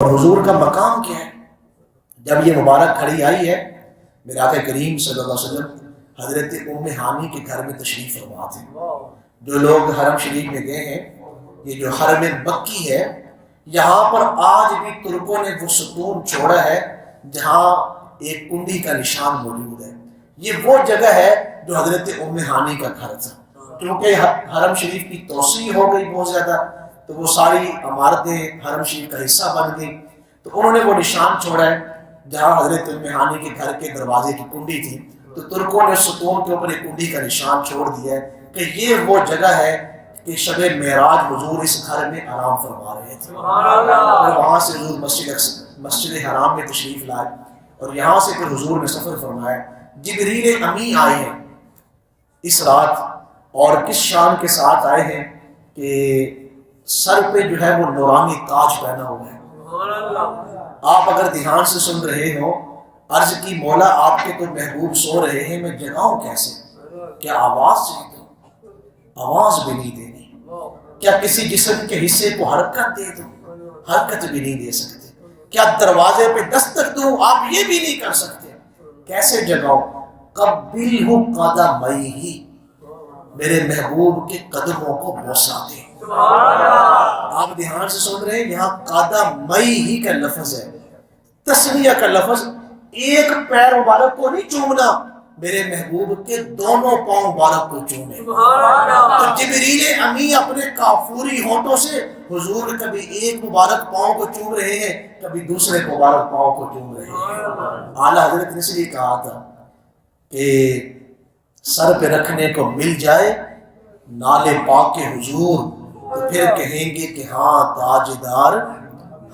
اور حضور کا مقام کیا ہے؟ جب یہ مبارک گھڑی آئی ہے، میرے آقا کریم صلی اللہ علیہ وسلم حضرت ام ہانی کے گھر میں تشریف فرما تھے۔ جو لوگ حرم شریف میں گئے ہیں، یہ جو حرم مکی ہے، یہاں پر آج بھی ترکوں نے وہ ستون چھوڑا ہے جہاں ایک کنڈی کا نشان موجود ہے۔ یہ وہ جگہ ہے جو حضرت ام ہانی کا گھر تھا۔ کیونکہ حرم شریف کی توسیع ہو گئی بہت زیادہ، تو وہ ساری عمارتیں حرم شریف کا حصہ بن گئی، تو انہوں نے وہ نشان چھوڑا ہے جہاں حضرت ام ہانی کے گھر کے دروازے کی کنڈی تھی، تو ترکوں نے ستون کے اوپر ایک کنڈی کا نشان چھوڑ دیا ہے کہ یہ وہ جگہ ہے کہ شب معراج حضور اس گھر میں آرام فرما رہے تھے۔ اور وہاں سے حضور مسجد حرام میں تشریف لائے، اور یہاں سے پھر حضور نے سفر فرمایا۔ جبریل امی آئے ہیں اس رات، اور کس شان کے ساتھ آئے ہیں کہ سر پہ جو ہے وہ نورانی تاج پہنا ہوا ہے۔ آپ اگر دھیان سے سن رہے ہو، عرض کی مولا آپ کے تو محبوب سو رہے ہیں، میں جگاؤں کیسے؟ کیا آواز چاہیے؟ آواز بھی نہیں دینی؟ کیا کسی جسم کے حصے کو حرکت دے دوں؟ حرکت بھی نہیں دے سکتے۔ کیا دروازے پہ دستک دوں؟ آپ یہ بھی نہیں کر سکتے۔ کیسے جگاؤں؟ قبلہ قدمیہ، میرے محبوب کے قدموں کو بوسہ دے۔ آپ دھیان سے سن رہے ہیں، یہاں قدمیہ کا لفظ ہے، تسنیہ کا لفظ۔ ایک پیر مبارک کو نہیں چومنا، میرے محبوب کے دونوں پاؤں مبارک کو چومے۔ تو جبریل امی اپنے کافوری ہونٹوں سے حضور کبھی ایک مبارک پاؤں کو چوم رہے ہیں، کبھی دوسرے مبارک پاؤں کو چوم رہے ہیں۔ اعلیٰ حضرت نے اس لیے کہا تھا کہ سر پہ رکھنے کو مل جائے نالے پاک حضور، تو پھر کہیں گے کہ ہاں تاجدار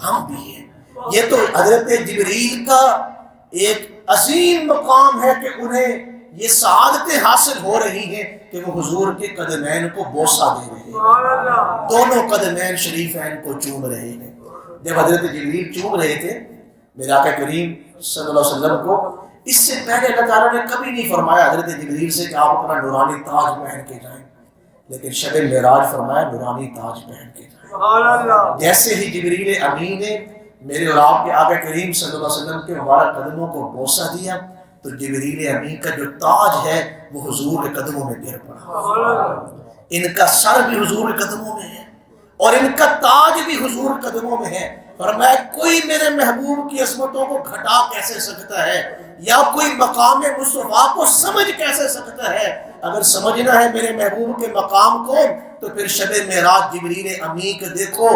ہم بھی ہیں۔ یہ تو حضرت جبریل کا ایک عظیم مقام ہے کہ انہیں یہ سعادتیں حاصل ہو رہی ہیں کہ وہ حضور کے قدمین کو بوسہ دے رہے ہیں، دونوں قدمین شریفین کو چوم رہے ہیں۔ جب حضرت جبریل چوم رہے تھے میرے آقا کریم صلی اللہ علیہ وسلم کو، اس سے پہلے اللہ تعالیٰ نے کبھی نہیں فرمایا حضرت جبریل سے کہ آپ اپنا نورانی تاج پہن کے جائیں، لیکن شب معراج فرمایا نورانی تاج پہن کے جائیں۔ جیسے ہی جبریل امین نے میرے اور آپ کے آقا کریم صلی اللہ علیہ وسلم کے مبارک قدموں کو بوسہ دیا، تو جبریل امین کا جو تاج ہے وہ حضور کے قدموں میں گر پڑا۔ ان کا سر بھی حضور کے قدموں میں ہے، اور ان کا تاج بھی حضور کے قدموں میں ہے۔ فرمایا کوئی میرے محبوب کی عظمتوں کو گھٹا کیسے سکتا ہے، یا کوئی مقام مصطفیٰ کو سمجھ کیسے سکتا ہے؟ اگر سمجھنا ہے میرے محبوب کے مقام کو، تو پھر شب معراج جبریل امی کو دیکھو،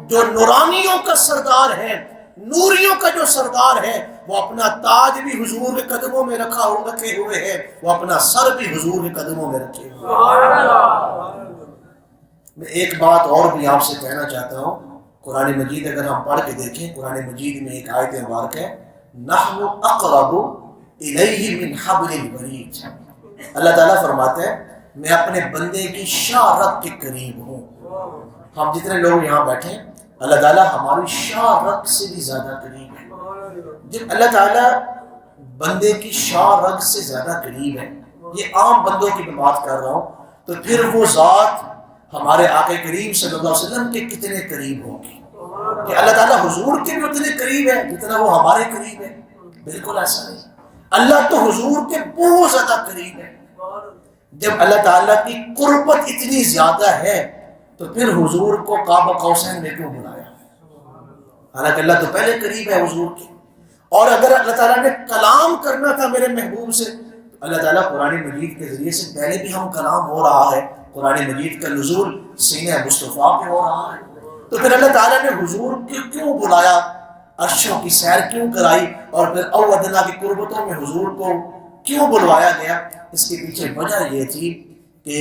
جو نورانیوں کا سردار ہے، نوریوں کا جو سردار ہے، وہ اپنا تاج بھی حضور کے قدموں میں رکھے ہوئے ہے، وہ اپنا سر بھی حضور کے قدموں میں رکھے ہوئے ہے۔ میں ایک بات اور بھی آپ سے کہنا چاہتا ہوں۔ قرآن مجید اگر ہم پڑھ کے دیکھیں، قرآن مجید میں ایک آیت مبارک ہے، نحن اقرب الیہ من حبل الورید۔ اللہ تعالیٰ فرماتا ہے میں اپنے بندے کی شاہ رگ کے قریب ہوں۔ ہم جتنے لوگ یہاں بیٹھے ہیں، اللہ تعالیٰ ہماری شاہ رگ سے بھی زیادہ قریب ہے۔ جب اللہ تعالیٰ بندے کی شاہ رگ سے زیادہ قریب ہے، یہ عام بندوں کی میں بات کر رہا ہوں، تو پھر وہ ذات ہمارے آقا کریم صلی اللہ علیہ وسلم کے کتنے قریب ہوگی؟ کہ اللہ تعالیٰ حضور کے بھی اتنے قریب ہے جتنا وہ ہمارے قریب ہے؟ بالکل ایسا نہیں۔ اللہ تو حضور کے بہت زیادہ قریب ہے۔ جب اللہ تعالیٰ کی قربت اتنی زیادہ ہے تو پھر حضور کو قاب قوسین میں کیوں بلایا؟ حالانکہ اللہ تو پہلے قریب ہے حضور کے۔ اور اگر اللہ تعالیٰ نے کلام کرنا تھا میرے محبوب سے، اللہ تعالیٰ قرآن مجید کے ذریعے سے پہلے بھی ہم کلام ہو رہا ہے، قرآن مجید کا نزول سینہ مصطفیٰ پہ ہو رہا ہے، تو پھر اللہ تعالیٰ نے حضور کو کیوں بلایا، عرشوں کی سیر کیوں کرائی، اور پھر اودنا کی قربتوں میں حضور کو کیوں بلوایا گیا؟ اس کے پیچھے وجہ یہ تھی کہ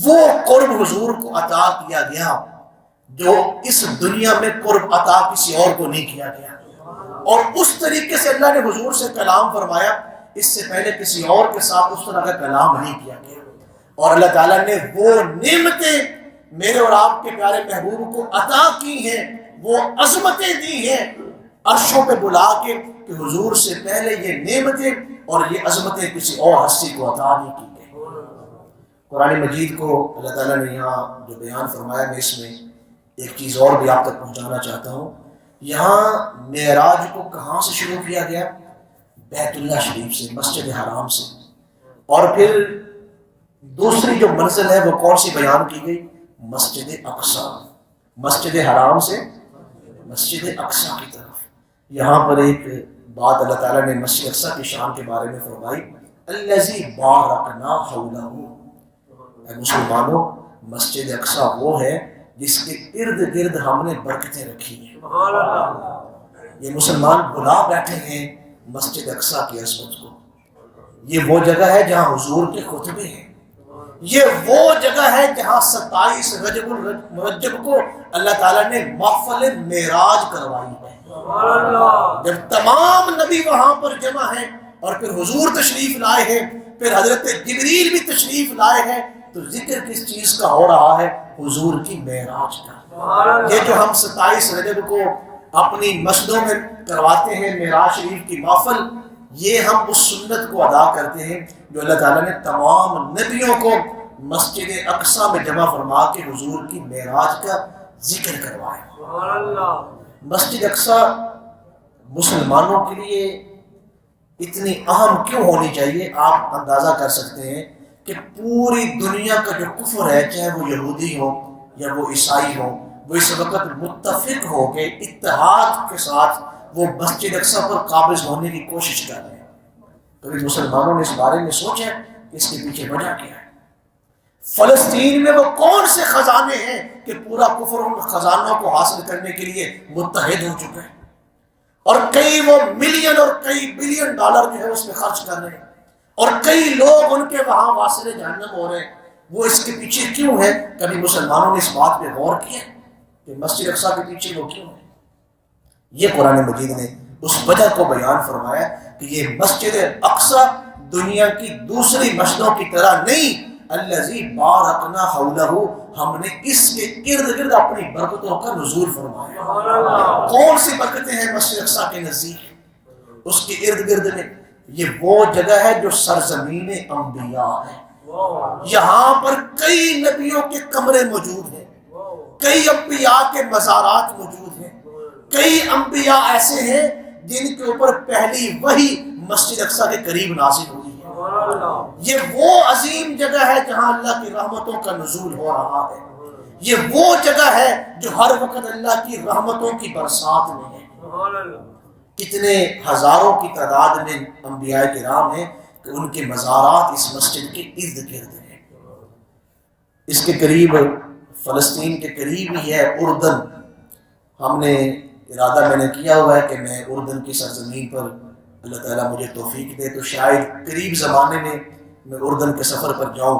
وہ قرب حضور کو عطا کیا گیا جو اس دنیا میں قرب عطا کسی اور کو نہیں کیا گیا، اور اس طریقے سے اللہ نے حضور سے کلام فرمایا، اس سے پہلے کسی اور کے ساتھ اس طرح کا کلام نہیں کیا گیا۔ اور اللہ تعالیٰ نے وہ نعمتیں میرے اور آپ کے پیارے محبوب کو عطا کی ہیں، وہ عظمتیں دی ہیں عرشوں پہ بلا کے، کہ حضور سے پہلے یہ نعمتیں اور یہ عظمتیں کسی اور ہستی کو عطا نہیں کی گئی۔ قرآن مجید کو اللہ تعالیٰ نے یہاں جو بیان فرمایا، میں اس میں ایک چیز اور بھی آپ تک پہنچانا چاہتا ہوں یہاں معراج کو کہاں سے شروع کیا گیا؟ بیت اللہ شریف سے، مسجد حرام سے. اور پھر دوسری جو منزل ہے وہ کون سی بیان کی گئی؟ مسجد اقصی. مسجد حرام سے مسجد اقصی کی طرف. یہاں پر ایک بات اللہ تعالیٰ نے مسجد اقصی کی شان کے بارے میں فرمائی، الذی بارکنا حولہ. اے مسلمانوں، مسجد اقصی وہ ہے جس کے ارد گرد ہم نے برکتیں رکھی ہیں. یہ مسلمان بلا بیٹھے ہیں مسجد اقصی کی عظمت کو. یہ وہ جگہ ہے جہاں حضور کے خطبے ہیں. یہ وہ جگہ ہے جہاں 27 رجب المرجب کو اللہ تعالیٰ نے محفل معراج کروائی ہے. جب تمام نبی وہاں پر جمع ہیں اور پھر حضور تشریف لائے ہیں، پھر حضرت جبریل بھی تشریف لائے ہیں، تو ذکر کس چیز کا ہو رہا ہے؟ حضور کی معراج کا. یہ جو ہم 27 رجب کو اپنی مسجدوں میں کرواتے ہیں معراج شریف کی محفل، یہ ہم اس سنت کو ادا کرتے ہیں جو اللہ تعالیٰ نے تمام نبیوں کو مسجد اقصی میں جمع فرما کے حضور کی معراج کا ذکر کروایا. مسجد اقصی مسلمانوں کے لیے اتنی اہم کیوں ہونی چاہیے؟ آپ اندازہ کر سکتے ہیں کہ پوری دنیا کا جو کفر ہے، چاہے وہ یہودی ہو یا وہ عیسائی ہو، وہ اس وقت متفق ہو کے اتحاد کے ساتھ وہ مسجد اقصی پر قابض ہونے کی کوشش کر رہے ہیں. کبھی مسلمانوں نے اس بارے میں سوچا کہ اس کے پیچھے وجہ کیا ہے؟ فلسطین میں وہ کون سے خزانے ہیں کہ پورا کفر ان خزانوں کو حاصل کرنے کے لیے متحد ہو چکے ہیں، اور کئی وہ ملین اور کئی بلین ڈالر جو ہے اس میں خرچ کر رہے ہیں، اور کئی لوگ ان کے وہاں واصل جہنم ہو رہے ہیں. وہ اس کے پیچھے کیوں ہے؟ کبھی مسلمانوں نے اس بات پہ غور کیا کہ مسجد اقصی کے پیچھے وہ کیوں ہے؟ یہ قرآن مجید نے اس وجہ کو بیان فرمایا کہ یہ مسجد اقصی دنیا کی دوسری مسجدوں کی طرح نہیں. الذی بارکنا حولہ، ہم نے اس کے ارد گرد اپنی برکتوں کا نزول فرمایا. کون سی برکتیں ہیں مسجد اقصی کے نزدیک؟ اس کے ارد گرد میں یہ وہ جگہ ہے جو سرزمین انبیاء ہے. یہاں پر کئی نبیوں کے کمرے موجود ہیں، کئی انبیاء کے مزارات موجود ہیں، کئی انبیاء ایسے ہیں جن کے اوپر پہلی وحی مسجد اقصی کے قریب نازل ہوئی ہے. یہ وہ عظیم جگہ ہے جہاں اللہ کی رحمتوں کا نزول ہو رہا ہے. یہ وہ جگہ ہے جو ہر وقت اللہ کی رحمتوں کی برسات میں ہے. کتنے ہزاروں کی تعداد میں انبیاء کرام ہیں کہ ان کے مزارات اس مسجد کے ارد گرد ہیں. اس کے قریب فلسطین کے قریب ہی ہے اردن. ہم نے ارادہ میں نے کیا ہوا ہے کہ میں اردن کی سرزمین پر اللہ تعالیٰ مجھے توفیق دے تو شاید قریب زمانے میں اردن کے سفر پر جاؤں.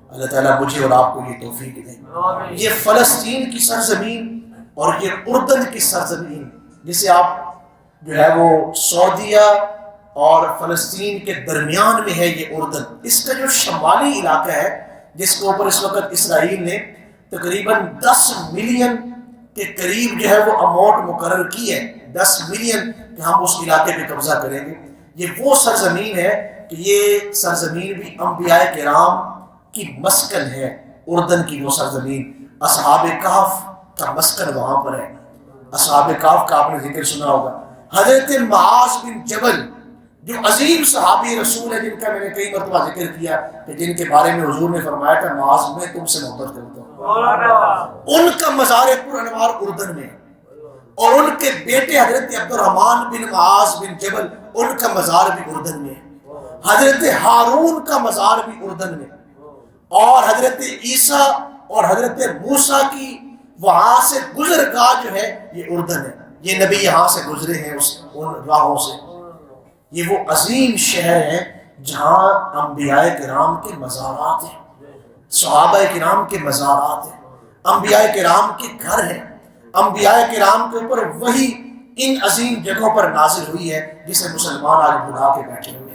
اللہ تعالیٰ مجھے اور آپ کو یہ توفیق دے. یہ فلسطین کی سرزمین اور یہ اردن کی سرزمین، جسے آپ جو ہے وہ سعودیہ اور فلسطین کے درمیان میں ہے یہ اردن. اس کا جو شمالی علاقہ ہے جس کے اوپر اس وقت اسرائیل نے تقریباً 10 ملین کے قریب جو ہے وہ اماؤنٹ مقرر کی ہے، 10 ملین کہ ہم اس علاقے پہ قبضہ کریں گے. یہ وہ سرزمین ہے کہ یہ سرزمین بھی انبیاء کرام کی مسکن ہے. اردن کی وہ سرزمین، اصحاب کہف کا مسکن وہاں پر ہے. اصحاب کہف کا آپ نے ذکر سنا ہوگا. حضرت معاذ بن جبل جو عظیم صحابی رسول ہے، جن کا میں نے کئی مرتبہ ذکر کیا کہ جن کے بارے میں حضور نے فرمایا تھا معاذ میں تم سے محبت کرتا ہوں، ان کا مزار پر انوار اردن میں، اور ان کے بیٹے حضرت عبد الرحمن بن معاذ بن جبل ان کا مزار بھی اردن میں، حضرت ہارون کا مزار بھی اردن میں، اور حضرت عیسیٰ اور حضرت موسیٰ کی وہاں سے گزرگاہ جو ہے یہ اردن ہے. یہ نبی یہاں سے گزرے ہیں ان راہوں سے. یہ وہ عظیم شہر ہے جہاں انبیاء کرام کے مزارات ہیں، صحابہ کرام کے مزارات ہیں، انبیاء کرام کے گھر ہیں. انبیاء کرام کے اوپر وہی ان عظیم جگہوں پر نازل ہوئی ہے جسے مسلمان آج بھلا کے بیٹھے ہوئے.